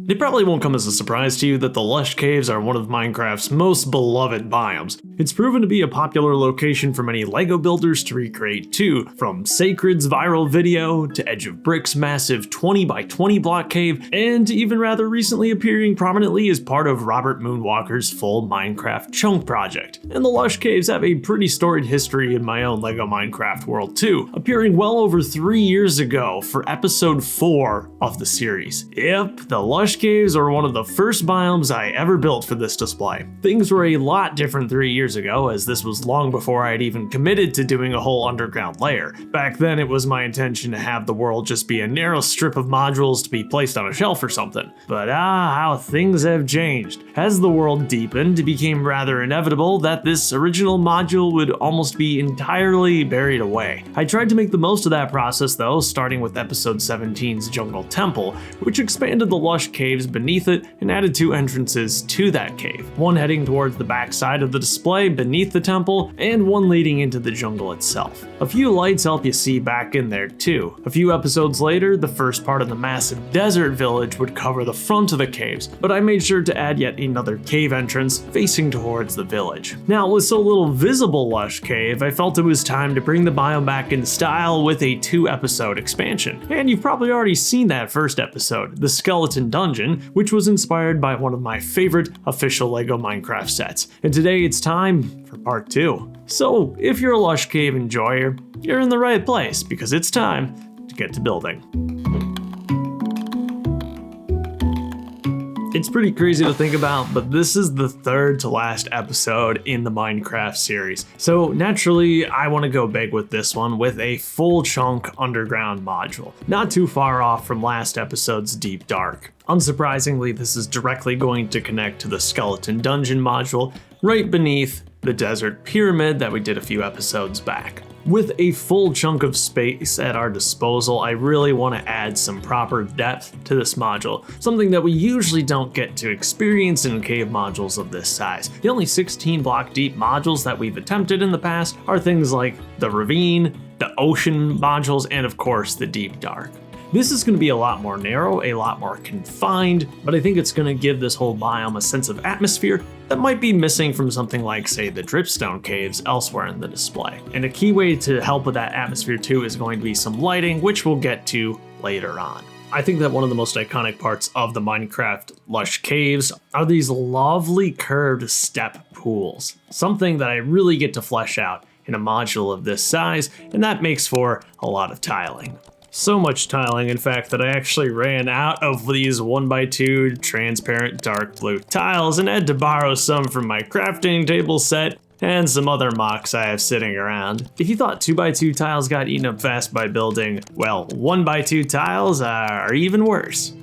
It probably won't come as a surprise to you that the Lush Caves are one of Minecraft's most beloved biomes. It's proven to be a popular location for many LEGO builders to recreate too, from Sacred's viral video, to Edge of Brick's massive 20 by 20 block cave, and even rather recently appearing prominently as part of Robert Moonwalker's full Minecraft chunk project. And the Lush Caves have a pretty storied history in my own LEGO Minecraft world too, appearing well over 3 years ago for episode 4 of the series. Yep, the Lush Caves are one of the first biomes I ever built for this display. Things were a lot different 3 years ago, as this was long before I'd even committed to doing a whole underground layer. Back then it was my intention to have the world just be a narrow strip of modules to be placed on a shelf or something. But how things have changed. As the world deepened, it became rather inevitable that this original module would almost be entirely buried away. I tried to make the most of that process though, starting with episode 17's Jungle Temple, which expanded the Lush Caves beneath it and added 2 entrances to that cave. One heading towards the back side of the display beneath the temple, and one leading into the jungle itself. A few lights help you see back in there too. A few episodes later, the first part of the massive desert village would cover the front of the caves, but I made sure to add yet another cave entrance facing towards the village. Now, with so little visible Lush Cave, I felt it was time to bring the biome back in style with a 2-episode expansion. And you've probably already seen that first episode, the Skeleton Dungeon, which was inspired by one of my favorite official LEGO Minecraft sets. And today it's time for part 2. So if you're a Lush Cave enjoyer, you're in the right place because it's time to get to building. It's pretty crazy to think about, but this is the 3rd to last episode in the Minecraft series. So naturally, I want to go big with this one with a full chunk underground module, not too far off from last episode's Deep Dark. Unsurprisingly, this is directly going to connect to the Skeleton Dungeon module right beneath the Desert Pyramid that we did a few episodes back. With a full chunk of space at our disposal, I really want to add some proper depth to this module, something that we usually don't get to experience in cave modules of this size. The only 16 block deep modules that we've attempted in the past are things like the Ravine, the Ocean modules, and of course the Deep Dark. This is going to be a lot more narrow, a lot more confined, but I think it's going to give this whole biome a sense of atmosphere that might be missing from something like, say, the Dripstone Caves elsewhere in the display. And a key way to help with that atmosphere too is going to be some lighting, which we'll get to later on. I think that one of the most iconic parts of the Minecraft Lush Caves are these lovely curved step pools, something that I really get to flesh out in a module of this size, and that makes for a lot of tiling. So much tiling, in fact, that I actually ran out of these 1x2 transparent dark blue tiles and had to borrow some from my crafting table set and some other mocks I have sitting around. If you thought 2x2 tiles got eaten up fast by building, well, 1x2 tiles are even worse.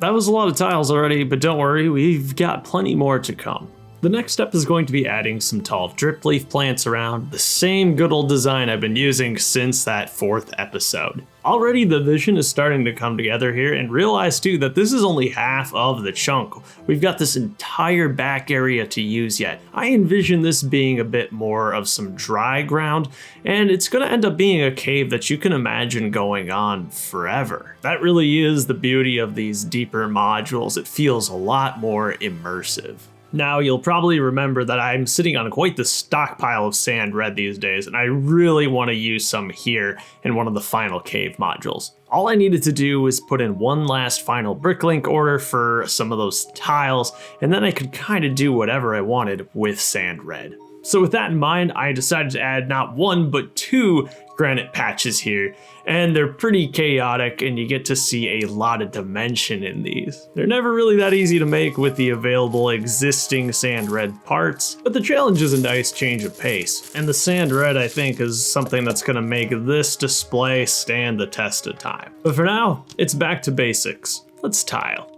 That was a lot of tiles already, but don't worry, we've got plenty more to come. The next step is going to be adding some tall drip leaf plants around, the same good old design I've been using since that 4th episode. Already the vision is starting to come together here, and realize too that this is only half of the chunk. We've got this entire back area to use yet. I envision this being a bit more of some dry ground, and it's going to end up being a cave that you can imagine going on forever. That really is the beauty of these deeper modules. It feels a lot more immersive. Now, you'll probably remember that I'm sitting on quite the stockpile of sand red these days, and I really want to use some here in one of the final cave modules. All I needed to do was put in one last final bricklink order for some of those tiles, and then I could kind of do whatever I wanted with sand red. So with that in mind, I decided to add not 1 but 2 granite patches here, and they're pretty chaotic and you get to see a lot of dimension in these. They're never really that easy to make with the available existing sand red parts, but the challenge is a nice change of pace, and the sand red I think is something that's going to make this display stand the test of time. But for now, it's back to basics. Let's tile.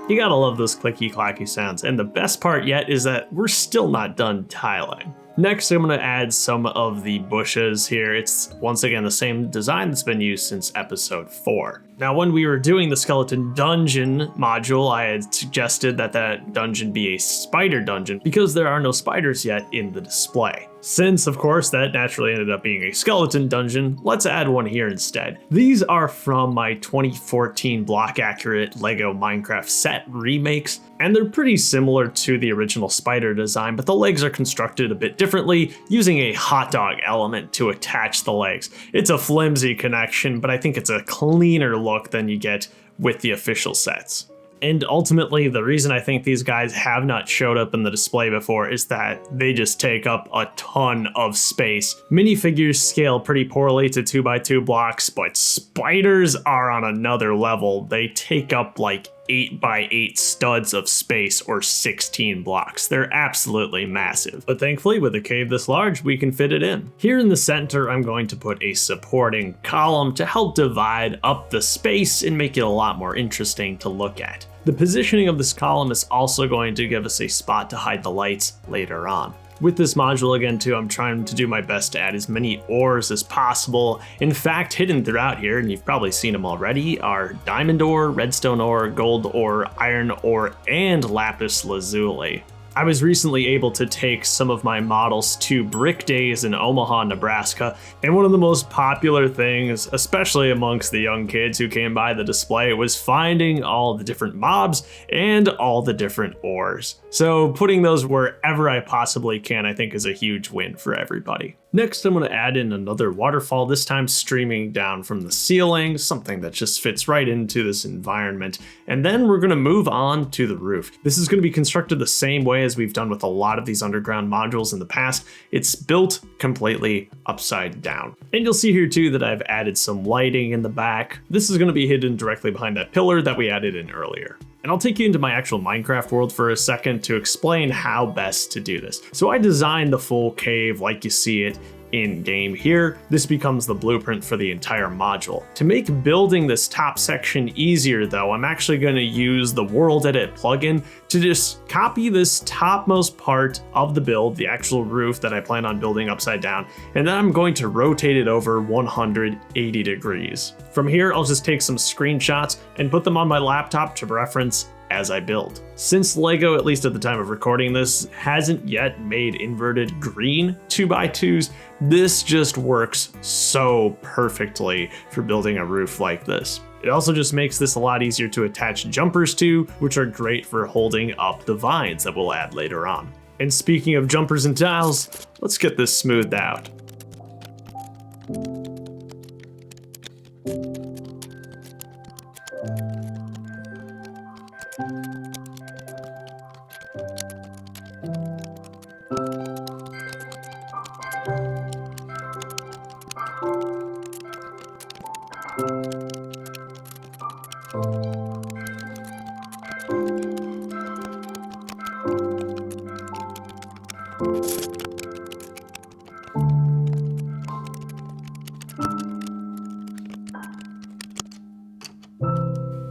You gotta love those clicky clacky sounds, and the best part yet is that we're still not done tiling. Next, I'm going to add some of the bushes here. It's once again the same design that's been used since episode 4. Now, when we were doing the skeleton dungeon module, I had suggested that that dungeon be a spider dungeon because there are no spiders yet in the display. Since, of course, that naturally ended up being a skeleton dungeon, let's add one here instead. These are from my 2014 block accurate LEGO Minecraft set remakes, and they're pretty similar to the original spider design, but the legs are constructed a bit differently, using a hot dog element to attach the legs. It's a flimsy connection, but I think it's a cleaner look than you get with the official sets. And ultimately, the reason I think these guys have not showed up in the display before is that they just take up a ton of space. Minifigures scale pretty poorly to 2x2 blocks, but spiders are on another level. They take up like 8x8 studs of space or 16 blocks. They're absolutely massive. But thankfully, with a cave this large, we can fit it in. Here in the center, I'm going to put a supporting column to help divide up the space and make it a lot more interesting to look at. The positioning of this column is also going to give us a spot to hide the lights later on. With this module again too, I'm trying to do my best to add as many ores as possible. In fact, hidden throughout here, and you've probably seen them already, are diamond ore, redstone ore, gold ore, iron ore, and lapis lazuli. I was recently able to take some of my models to Brick Days in Omaha, Nebraska, and one of the most popular things, especially amongst the young kids who came by the display, was finding all the different mobs and all the different ores. So putting those wherever I possibly can, I think, is a huge win for everybody. Next, I'm going to add in another waterfall, this time streaming down from the ceiling, something that just fits right into this environment. And then we're going to move on to the roof. This is going to be constructed the same way as we've done with a lot of these underground modules in the past. It's built completely upside down. And you'll see here too that I've added some lighting in the back. This is going to be hidden directly behind that pillar that we added in earlier. And I'll take you into my actual Minecraft world for a second to explain how best to do this. So I designed the full cave like you see it in game here. This becomes the blueprint for the entire module. To make building this top section easier though, I'm actually going to use the World Edit plugin to just copy this topmost part of the build, the actual roof that I plan on building upside down, and then I'm going to rotate it over 180 degrees. From here, I'll just take some screenshots and put them on my laptop to reference as I build. Since LEGO, at least at the time of recording this, hasn't yet made inverted green 2x2s, this just works so perfectly for building a roof like this. It also just makes this a lot easier to attach jumpers to, which are great for holding up the vines that we'll add later on. And speaking of jumpers and tiles, let's get this smoothed out.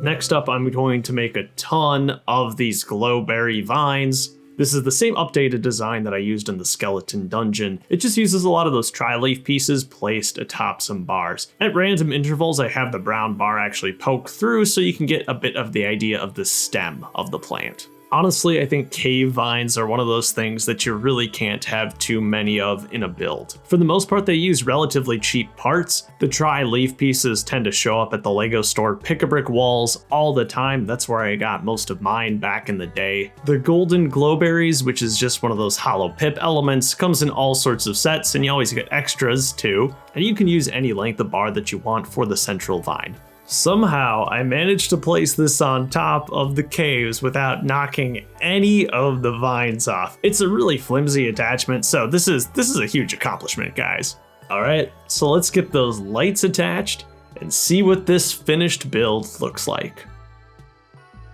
Next up, I'm going to make a ton of these glowberry vines. This is the same updated design that I used in the skeleton dungeon. It just uses a lot of those tri-leaf pieces placed atop some bars. At random intervals, I have the brown bar actually poke through so you can get a bit of the idea of the stem of the plant. Honestly, I think cave vines are one of those things that you really can't have too many of in a build. For the most part, they use relatively cheap parts. The tri-leaf pieces tend to show up at the LEGO store pick-a-brick walls all the time. That's where I got most of mine back in the day. The golden glowberries, which is just one of those hollow pip elements, comes in all sorts of sets, and you always get extras too. And you can use any length of bar that you want for the central vine. Somehow, I managed to place this on top of the caves without knocking any of the vines off. It's a really flimsy attachment, so this is a huge accomplishment, guys. All right, so let's get those lights attached and see what this finished build looks like.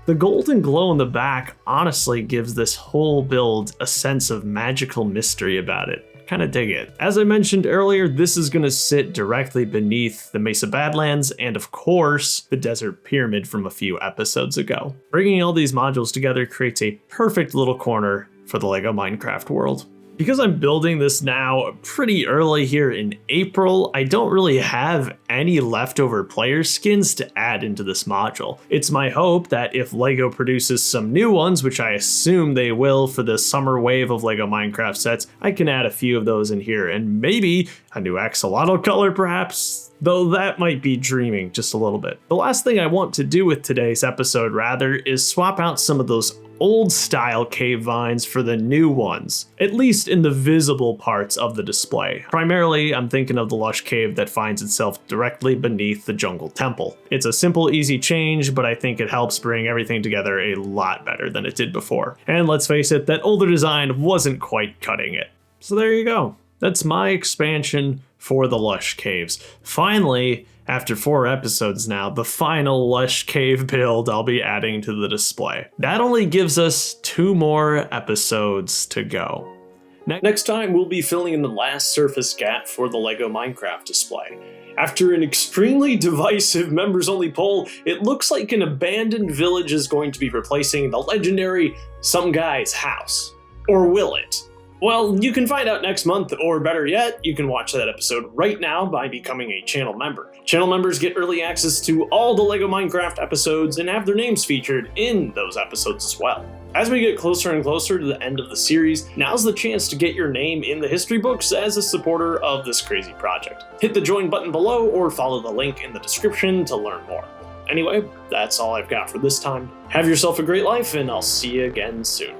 The golden glow in the back honestly gives this whole build a sense of magical mystery about it. Kind of dig it. As I mentioned earlier, this is going to sit directly beneath the Mesa Badlands and, of course, the Desert Pyramid from a few episodes ago. Bringing all these modules together creates a perfect little corner for the LEGO Minecraft world. Because I'm building this now pretty early here in April, I don't really have any leftover player skins to add into this module. It's my hope that if LEGO produces some new ones, which I assume they will for the summer wave of LEGO Minecraft sets, I can add a few of those in here, and maybe a new axolotl color perhaps? Though that might be dreaming just a little bit. The last thing I want to do with today's episode, rather, is swap out some of those old style cave vines for the new ones, at least in the visible parts of the display. Primarily, I'm thinking of the Lush cave that finds itself directly beneath the jungle temple. It's a simple, easy change, but I think it helps bring everything together a lot better than it did before. And let's face it, that older design wasn't quite cutting it. So there you go. That's my expansion for the Lush caves. Finally, after 4 episodes now, the final Lush cave build I'll be adding to the display. That only gives us 2 more episodes to go. Next time, we'll be filling in the last surface gap for the LEGO Minecraft display. After an extremely divisive members-only poll, it looks like an abandoned village is going to be replacing the legendary Some Guy's house. Or will it? Well, you can find out next month, or better yet, you can watch that episode right now by becoming a channel member. Channel members get early access to all the LEGO Minecraft episodes and have their names featured in those episodes as well. As we get closer and closer to the end of the series, now's the chance to get your name in the history books as a supporter of this crazy project. Hit the join button below or follow the link in the description to learn more. Anyway, that's all I've got for this time. Have yourself a great life, and I'll see you again soon.